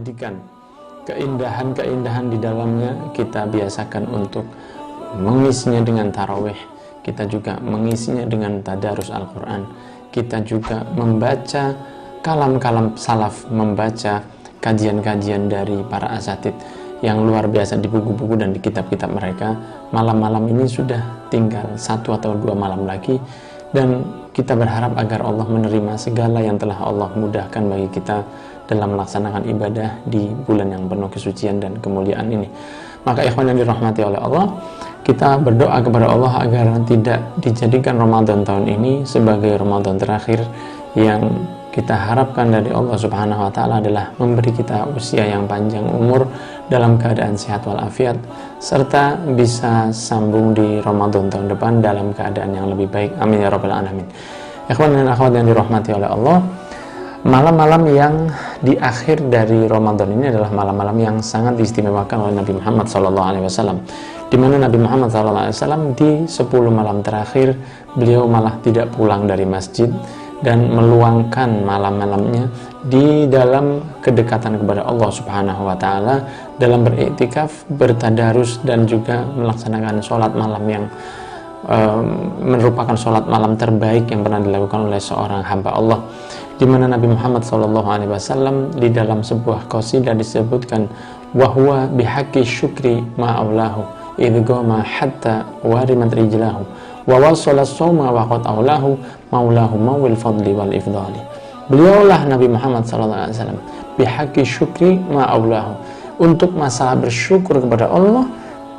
jadikan keindahan-keindahan di dalamnya, kita biasakan untuk mengisinya dengan tarawih, kita juga mengisinya dengan tadarus Al-Quran, kita juga membaca kalam-kalam salaf, membaca kajian-kajian dari para asatid yang luar biasa di buku-buku dan di kitab-kitab mereka. Malam-malam ini sudah tinggal 1 atau 2 malam lagi, dan kita berharap agar Allah menerima segala yang telah Allah mudahkan bagi kita dalam melaksanakan ibadah di bulan yang penuh kesucian dan kemuliaan ini. Maka ikhwan yang dirahmati oleh Allah, kita berdoa kepada Allah agar tidak dijadikan Ramadan tahun ini sebagai Ramadan terakhir. Yang kita harapkan dari Allah Subhanahu wa Ta'ala adalah memberi kita usia yang panjang umur dalam keadaan sehat walafiat, serta bisa sambung di Ramadan tahun depan dalam keadaan yang lebih baik. Amin ya rabbal alamin. Ikhwan dan akhwat yang dirahmati oleh Allah, malam-malam yang di akhir dari Ramadan ini adalah malam-malam yang sangat diistimewakan oleh Nabi Muhammad SAW, di mana Nabi Muhammad SAW di 10 malam terakhir beliau malah tidak pulang dari masjid dan meluangkan malam-malamnya di dalam kedekatan kepada Allah Subhanahu wa Ta'ala, dalam beriktikaf, bertadarus, dan juga melaksanakan sholat malam yang merupakan sholat malam terbaik yang pernah dilakukan oleh seorang hamba Allah, di mana Nabi Muhammad SAW di dalam sebuah qasidah disebutkan, wahwa bihaqqi syukri ma'aulahu idgoma hatta warimat rijlahu wa wasala sawma wa qad aulahu maulahu mawil fadli wal ifdali. Beliaulah Nabi Muhammad SAW bihaqqi syukri ma'aulahu, untuk masalah bersyukur kepada Allah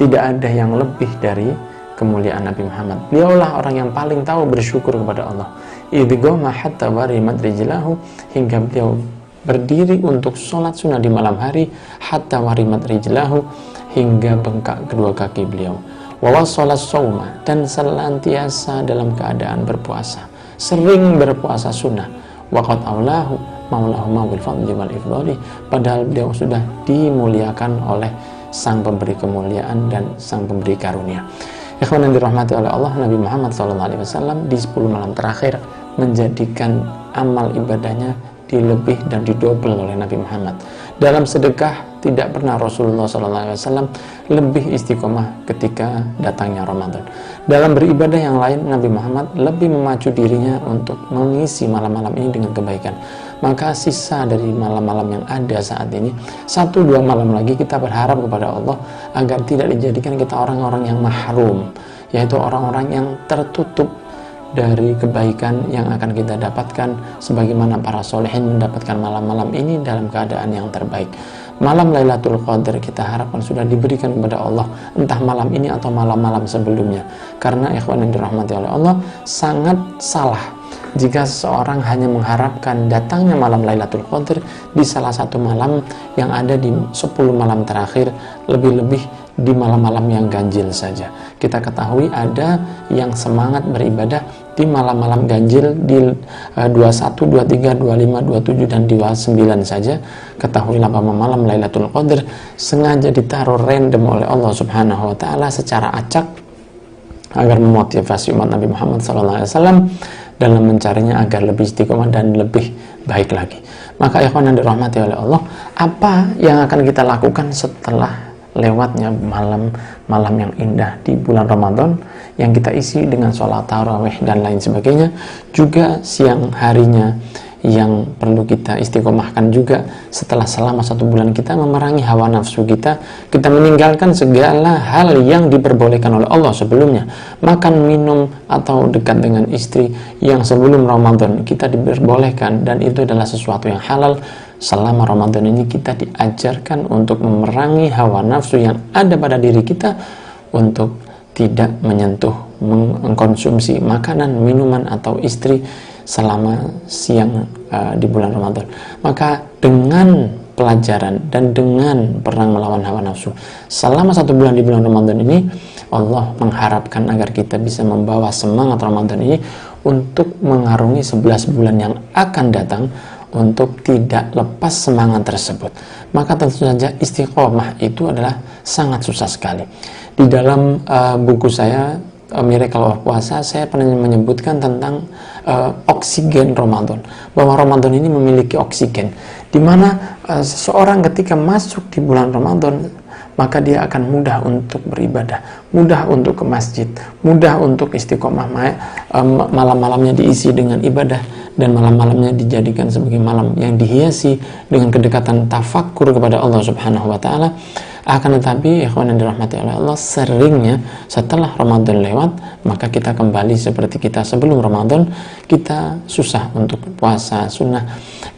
tidak ada yang lebih dari kemuliaan Nabi Muhammad. Beliaulah orang yang paling tahu bersyukur kepada Allah. Idgoma hatta warimat rijlahu, hingga beliau berdiri untuk sholat sunnah di malam hari, hatta warimat rijlahu, hingga bengkak kedua kaki beliau. Wa wasala sawma, dan senantiasa dalam keadaan berpuasa, sering berpuasa sunnah. Wa qad aulahu maulahu mawil fadli wal ifdali, padahal beliau sudah dimuliakan oleh sang pemberi kemuliaan dan sang pemberi karunia. Ikhwan yang dirahmati oleh Allah, Nabi Muhammad SAW di 10 malam terakhir menjadikan amal ibadahnya dilebih dan didobel oleh Nabi Muhammad. Dalam sedekah tidak pernah Rasulullah SAW lebih istiqomah ketika datangnya Ramadan. Dalam beribadah yang lain, Nabi Muhammad lebih memacu dirinya untuk mengisi malam-malam ini dengan kebaikan. Maka sisa dari malam-malam yang ada saat ini, 1-2 malam lagi, kita berharap kepada Allah agar tidak dijadikan kita orang-orang yang mahrum, yaitu orang-orang yang tertutup dari kebaikan yang akan kita dapatkan sebagaimana para solehin mendapatkan malam-malam ini dalam keadaan yang terbaik. Malam Lailatul Qadar kita harapkan sudah diberikan kepada Allah, entah malam ini atau malam-malam sebelumnya. Karena ikhwan yang dirahmati oleh Allah, sangat salah jika seseorang hanya mengharapkan datangnya malam Lailatul Qadar di salah satu malam yang ada di 10 malam terakhir, lebih-lebih di malam-malam yang ganjil saja. Kita ketahui ada yang semangat beribadah di malam-malam ganjil di 21, 23, 25, 27 dan 29 saja. Ketahuilah bahwa malam Lailatul Qadar sengaja ditaruh random oleh Allah Subhanahu wa Ta'ala secara acak agar memotivasi umat Nabi Muhammad SAW dalam mencarinya agar lebih istiqomah dan lebih baik lagi. Maka ikhwan yang dirahmati oleh Allah, apa yang akan kita lakukan setelah lewatnya malam-malam yang indah di bulan Ramadan yang kita isi dengan sholat tarawih dan lain sebagainya? Juga siang harinya yang perlu kita istiqomahkan juga setelah selama 1 bulan kita memerangi hawa nafsu kita meninggalkan segala hal yang diperbolehkan oleh Allah sebelumnya. Makan, minum, atau dekat dengan istri yang sebelum Ramadan kita diperbolehkan dan itu adalah sesuatu yang halal. Selama Ramadan ini kita diajarkan untuk memerangi hawa nafsu yang ada pada diri kita, untuk tidak menyentuh, mengkonsumsi makanan, minuman, atau istri selama siang di bulan Ramadan. Maka dengan pelajaran dan dengan perang melawan hawa nafsu selama 1 bulan di bulan Ramadan ini, Allah mengharapkan agar kita bisa membawa semangat Ramadan ini untuk mengarungi 11 bulan yang akan datang, untuk tidak lepas semangat tersebut. Maka tentu saja istiqomah itu adalah sangat susah sekali. Di dalam buku saya miracle of puasa, saya pernah menyebutkan tentang oksigen Ramadan, bahwa Ramadan ini memiliki oksigen, di mana seseorang ketika masuk di bulan Ramadan, maka dia akan mudah untuk beribadah, mudah untuk ke masjid, mudah untuk istiqomah, malam-malamnya diisi dengan ibadah, dan malam-malamnya dijadikan sebagai malam yang dihiasi dengan kedekatan tafakkur kepada Allah Subhanahu wa Ta'ala. Akan tetapi, ikhwan yang dirahmati oleh Allah, seringnya setelah Ramadan lewat, maka kita kembali seperti kita sebelum Ramadan. Kita susah untuk puasa sunnah,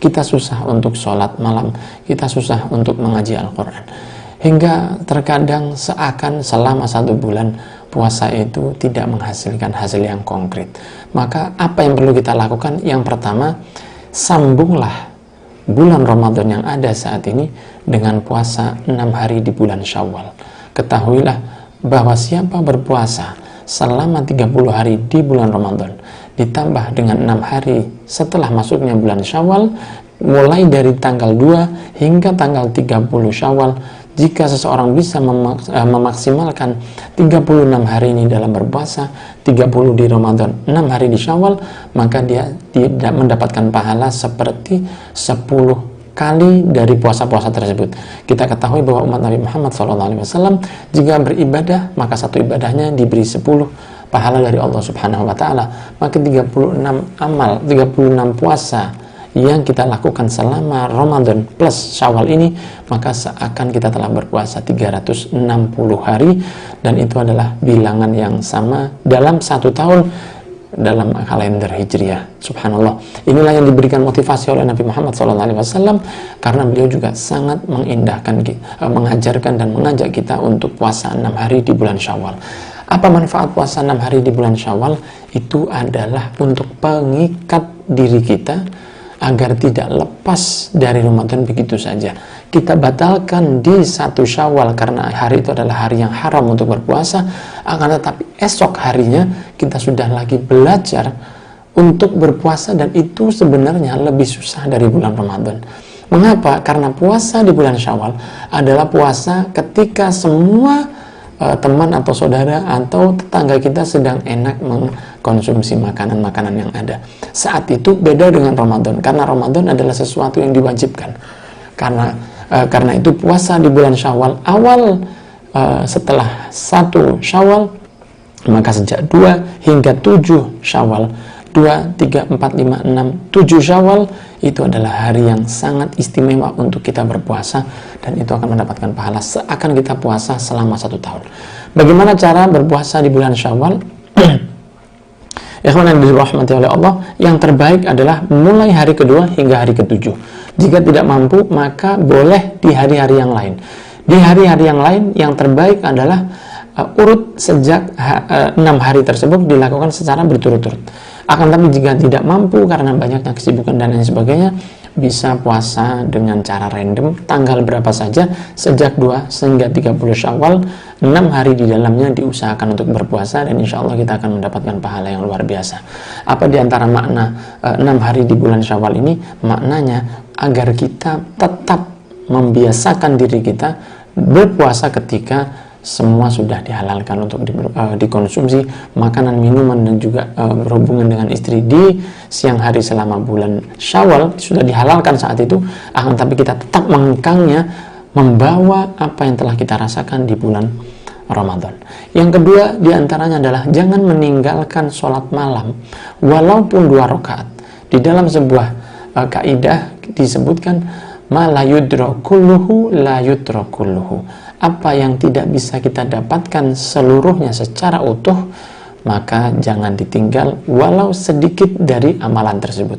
kita susah untuk sholat malam, kita susah untuk mengaji Al-Quran, hingga terkadang seakan selama 1 bulan puasa itu tidak menghasilkan hasil yang konkret. Maka apa yang perlu kita lakukan? Yang pertama, sambunglah bulan Ramadan yang ada saat ini dengan puasa 6 hari di bulan Syawal. Ketahuilah bahwa siapa berpuasa selama 30 hari di bulan Ramadan ditambah dengan 6 hari setelah masuknya bulan Syawal, mulai dari tanggal 2 hingga tanggal 30 Syawal, jika seseorang bisa memaksimalkan 36 hari ini dalam berpuasa, 30 di Ramadan, 6 hari di Syawal, maka dia tidak mendapatkan pahala seperti 10 kali dari puasa-puasa tersebut. Kita ketahui bahwa umat Nabi Muhammad SAW jika beribadah, maka satu ibadahnya diberi 10 pahala dari Allah Subhanahu wa Ta'ala. Maka 36 amal, 36 puasa yang kita lakukan selama Ramadan plus Syawal ini, maka seakan kita telah berpuasa 360 hari, dan itu adalah bilangan yang sama dalam 1 tahun dalam kalender Hijriah. Subhanallah. Inilah yang diberikan motivasi oleh Nabi Muhammad SAW, karena beliau juga sangat mengindahkan, mengajarkan dan mengajak kita untuk puasa 6 hari di bulan Syawal. Apa manfaat puasa 6 hari di bulan Syawal? Itu adalah untuk pengikat diri kita agar tidak lepas dari Ramadan begitu saja. Kita batalkan di 1 Syawal karena hari itu adalah hari yang haram untuk berpuasa, akan tetapi esok harinya kita sudah lagi belajar untuk berpuasa, dan itu sebenarnya lebih susah dari bulan Ramadan. Mengapa? Karena puasa di bulan Syawal adalah puasa ketika semua teman atau saudara atau tetangga kita sedang enak mengkonsumsi makanan-makanan yang ada. Saat itu beda dengan Ramadan, karena Ramadan adalah sesuatu yang diwajibkan. Karena itu puasa di bulan Syawal awal, setelah 1 Syawal, maka sejak 2 hingga 7 Syawal, 2, 3, 4, 5, 6, 7 Syawal, itu adalah hari yang sangat istimewa untuk kita berpuasa, dan itu akan mendapatkan pahala seakan kita puasa selama 1 tahun. Bagaimana cara berpuasa di bulan Syawal? Ikhwan yang dirahmati oleh Allah, yang terbaik adalah mulai hari kedua hingga hari ke-7. Jika tidak mampu, maka boleh di hari-hari yang lain. Di hari-hari yang lain, yang terbaik adalah urut sejak 6 hari tersebut dilakukan secara berturut-turut. Akan tapi jika tidak mampu karena banyaknya kesibukan dan lain sebagainya, bisa puasa dengan cara random, tanggal berapa saja, sejak 2 hingga 30 Syawal, 6 hari di dalamnya diusahakan untuk berpuasa, dan insya Allah kita akan mendapatkan pahala yang luar biasa. Apa diantara makna 6 hari di bulan Syawal ini? Maknanya agar kita tetap membiasakan diri kita berpuasa ketika semua sudah dihalalkan untuk dikonsumsi, makanan, minuman, dan juga berhubungan dengan istri di siang hari selama bulan Syawal sudah dihalalkan saat itu. Akan tapi kita tetap mengekangnya, membawa apa yang telah kita rasakan di bulan Ramadan. Yang kedua diantaranya adalah jangan meninggalkan sholat malam walaupun 2 rakaat. Di dalam sebuah kaidah disebutkan ma la yudrakulluhu la yutrakulluhu. Apa yang tidak bisa kita dapatkan seluruhnya secara utuh, maka jangan ditinggal walau sedikit dari amalan tersebut.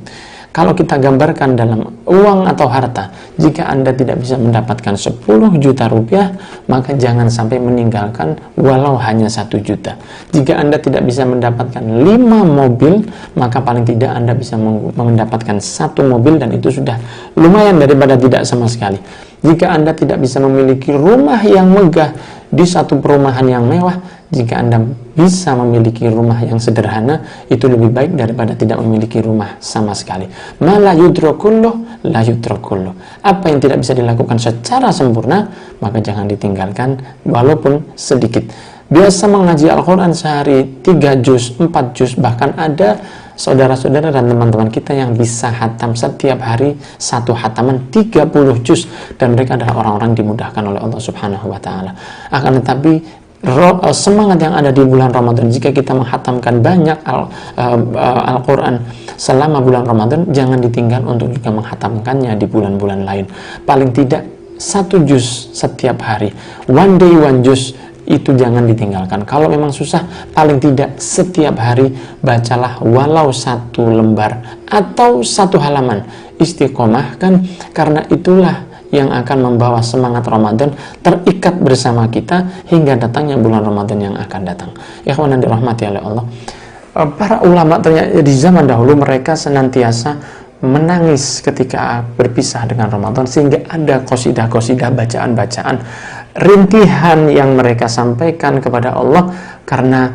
Kalau kita gambarkan dalam uang atau harta, jika Anda tidak bisa mendapatkan 10 juta rupiah, maka jangan sampai meninggalkan walau hanya 1 juta. Jika Anda tidak bisa mendapatkan 5 mobil, maka paling tidak Anda bisa mendapatkan 1 mobil, dan itu sudah lumayan daripada tidak sama sekali. Jika Anda tidak bisa memiliki rumah yang megah di satu perumahan yang mewah, jika Anda bisa memiliki rumah yang sederhana, itu lebih baik daripada tidak memiliki rumah sama sekali. Ma la yudrakulluh la yutrakulluh. Apa yang tidak bisa dilakukan secara sempurna, maka jangan ditinggalkan walaupun sedikit. biasa mengaji Al-Quran sehari 3 juz, 4 juz, bahkan ada saudara-saudara dan teman-teman kita yang bisa hatam setiap hari satu hataman 30 juz, dan mereka adalah orang-orang dimudahkan oleh Allah Subhanahu wa Ta'ala. Akan tetapi semangat yang ada di bulan Ramadan, jika kita menghatamkan banyak Al-Quran selama bulan Ramadan, jangan ditinggal untuk juga menghatamkannya di bulan-bulan lain. Paling tidak 1 juz setiap hari, one day 1 juz, itu jangan ditinggalkan. Kalau memang susah, paling tidak setiap hari bacalah walau 1 lembar atau 1 halaman. Istiqomah kan, karena itulah yang akan membawa semangat Ramadan terikat bersama kita hingga datangnya bulan Ramadan yang akan datang. Ikhwan yang dirahmati oleh Allah, para ulama ternyata di zaman dahulu mereka senantiasa menangis ketika berpisah dengan Ramadan, sehingga ada qasidah-qasidah, bacaan-bacaan, rintihan yang mereka sampaikan kepada Allah karena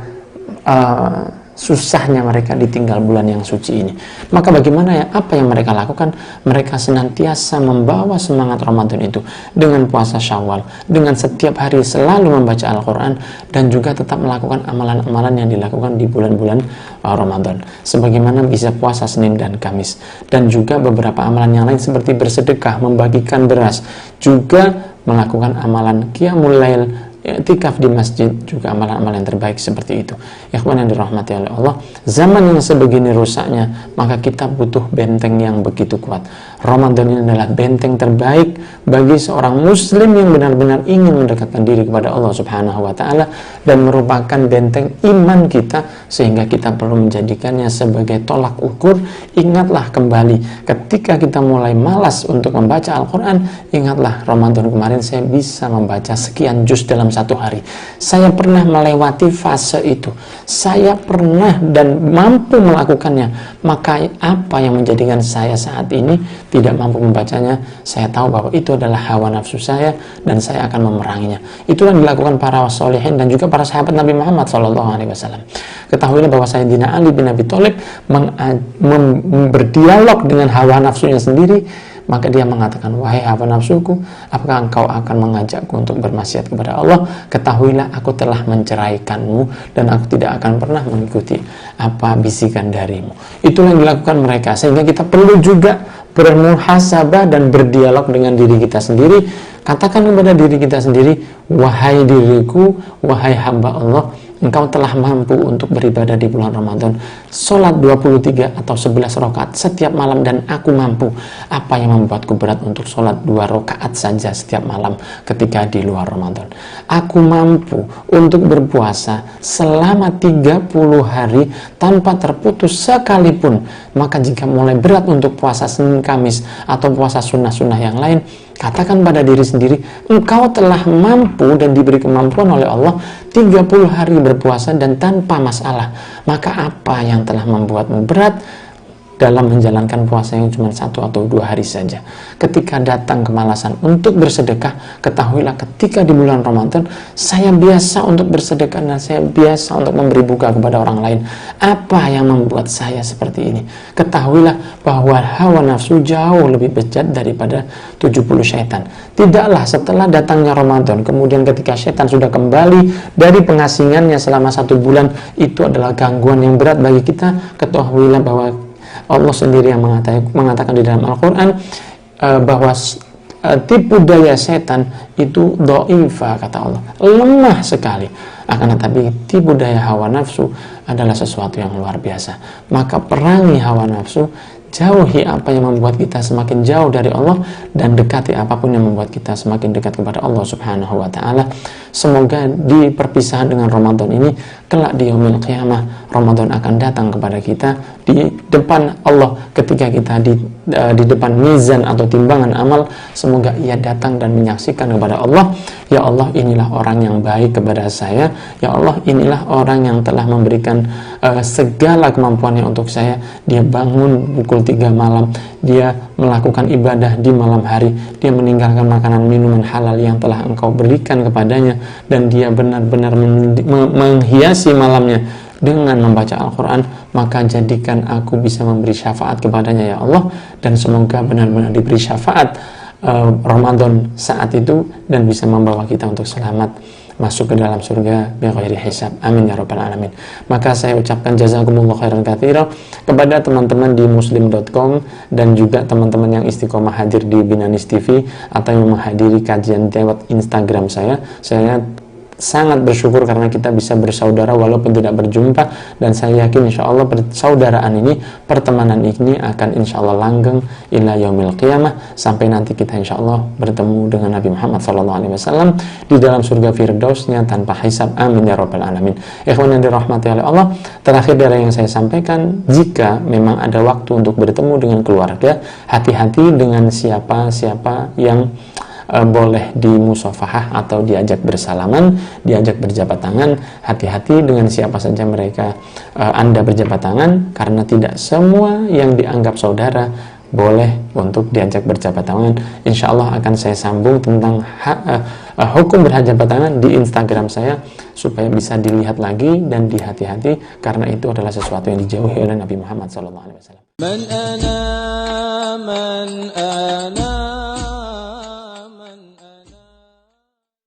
susahnya mereka ditinggal bulan yang suci ini. Maka bagaimana ya, apa yang mereka lakukan? Mereka senantiasa membawa semangat Ramadan itu dengan puasa Syawal, dengan setiap hari selalu membaca Al-Quran, dan juga tetap melakukan amalan-amalan yang dilakukan di bulan-bulan Ramadan, sebagaimana bisa puasa Senin dan Kamis, dan juga beberapa amalan yang lain seperti bersedekah, membagikan beras, juga melakukan amalan qiyamul lail, i'tikaf di masjid, juga amalan-amalan yang terbaik seperti itu. Ikhwan yang dirahmati oleh Allah, zaman yang sebegini rusaknya, maka kita butuh benteng yang begitu kuat. Ramadan ini adalah benteng terbaik bagi seorang muslim yang benar-benar ingin mendekatkan diri kepada Allah Subhanahu wa Ta'ala, dan merupakan benteng iman kita, sehingga kita perlu menjadikannya sebagai tolak ukur. Ingatlah kembali ketika kita mulai malas untuk membaca Al-Quran, ingatlah Ramadan kemarin saya bisa membaca sekian juz dalam 1 hari. Saya pernah melewati fase itu, saya pernah dan mampu melakukannya. Maka apa yang menjadikan saya saat ini tidak mampu membacanya? Saya tahu bahwa itu adalah hawa nafsu saya, dan saya akan memeranginya. Itulah yang dilakukan para solihin dan juga para sahabat Nabi Muhammad SAW. Ketahuilah bahwa Sayyidina Ali bin Abi Thalib berdialog dengan hawa nafsunya sendiri. Maka dia mengatakan, wahai hawa nafsuku, apakah engkau akan mengajakku untuk bermaksiat kepada Allah? Ketahuilah aku telah menceraikanmu, dan aku tidak akan pernah mengikuti apa bisikan darimu. Itulah yang dilakukan mereka, sehingga kita perlu juga bermuhasabah dan berdialog dengan diri kita sendiri. Katakan kepada diri kita sendiri, wahai diriku, wahai hamba Allah, engkau telah mampu untuk beribadah di bulan Ramadan, sholat 23 atau 11 rakaat setiap malam, dan aku mampu. Apa yang membuatku berat untuk sholat 2 rakaat saja setiap malam ketika di luar Ramadan? Aku mampu untuk berpuasa selama 30 hari tanpa terputus sekalipun. Maka jika mulai berat untuk puasa Senin Kamis atau puasa sunnah-sunnah yang lain, katakan pada diri sendiri, engkau telah mampu dan diberi kemampuan oleh Allah 30 hari berpuasa dan tanpa masalah. Maka apa yang telah membuatmu berat dalam menjalankan puasa yang cuma 1 atau 2 hari saja? Ketika datang kemalasan untuk bersedekah, ketahuilah ketika di bulan Ramadan saya biasa untuk bersedekah dan saya biasa untuk memberi buka kepada orang lain. Apa yang membuat saya seperti ini? Ketahuilah bahwa hawa nafsu jauh lebih bejat daripada 70 syaitan. Tidaklah setelah datangnya Ramadan, kemudian ketika syaitan sudah kembali dari pengasingannya selama 1 bulan, itu adalah gangguan yang berat bagi kita. Ketahuilah bahwa Allah sendiri yang mengatakan di dalam Al-Quran bahwa tipu daya setan itu dha'ifa, kata Allah, lemah sekali. Akan tetapi tipu daya hawa nafsu adalah sesuatu yang luar biasa. Maka perangi hawa nafsu, jauhi apa yang membuat kita semakin jauh dari Allah, dan dekati apapun yang membuat kita semakin dekat kepada Allah Subhanahu wa Ta'ala. Semoga di perpisahan dengan Ramadan ini, kelak di yaumil qiyamah, Ramadan akan datang kepada kita di depan Allah, ketika kita di depan mizan atau timbangan amal. Semoga ia datang dan menyaksikan kepada Allah, ya Allah, inilah orang yang baik kepada saya, ya Allah, inilah orang yang telah memberikan segala kemampuannya untuk saya. Dia bangun pukul 3 malam, dia melakukan ibadah di malam hari, dia meninggalkan makanan minuman halal yang telah engkau berikan kepadanya, dan dia benar-benar menghiasi malamnya dengan membaca Al-Quran. Maka jadikan aku bisa memberi syafaat kepadanya, ya Allah, dan semoga benar-benar diberi syafaat Ramadan saat itu, dan bisa membawa kita untuk selamat masuk ke dalam surga bighairi hisab. Amin ya rabbal alamin. Maka saya ucapkan jazakumullah khairan katsira kepada teman-teman di muslim.com dan juga teman-teman yang istiqomah hadir di Binanis TV atau yang menghadiri kajian lewat Instagram saya. Saya sangat bersyukur karena kita bisa bersaudara walaupun tidak berjumpa, dan saya yakin insya Allah persaudaraan ini, pertemanan ini akan insya Allah langgeng ila yaumil qiyamah, sampai nanti kita insya Allah bertemu dengan Nabi Muhammad SAW di dalam surga firdausnya tanpa hisab. Amin ya rabbal alamin. Ikhwan yang dirahmati oleh Allah, terakhir dari yang saya sampaikan, jika memang ada waktu untuk bertemu dengan keluarga, hati-hati dengan siapa-siapa yang boleh dimusafahah atau diajak bersalaman, diajak berjabat tangan. Hati-hati dengan siapa saja mereka Anda berjabat tangan, karena tidak semua yang dianggap saudara boleh untuk diajak berjabat tangan. Insya Allah akan saya sambung tentang hukum berjabat tangan di Instagram saya, supaya bisa dilihat lagi dan dihati-hati, karena itu adalah sesuatu yang dijauhi oleh Nabi Muhammad SAW.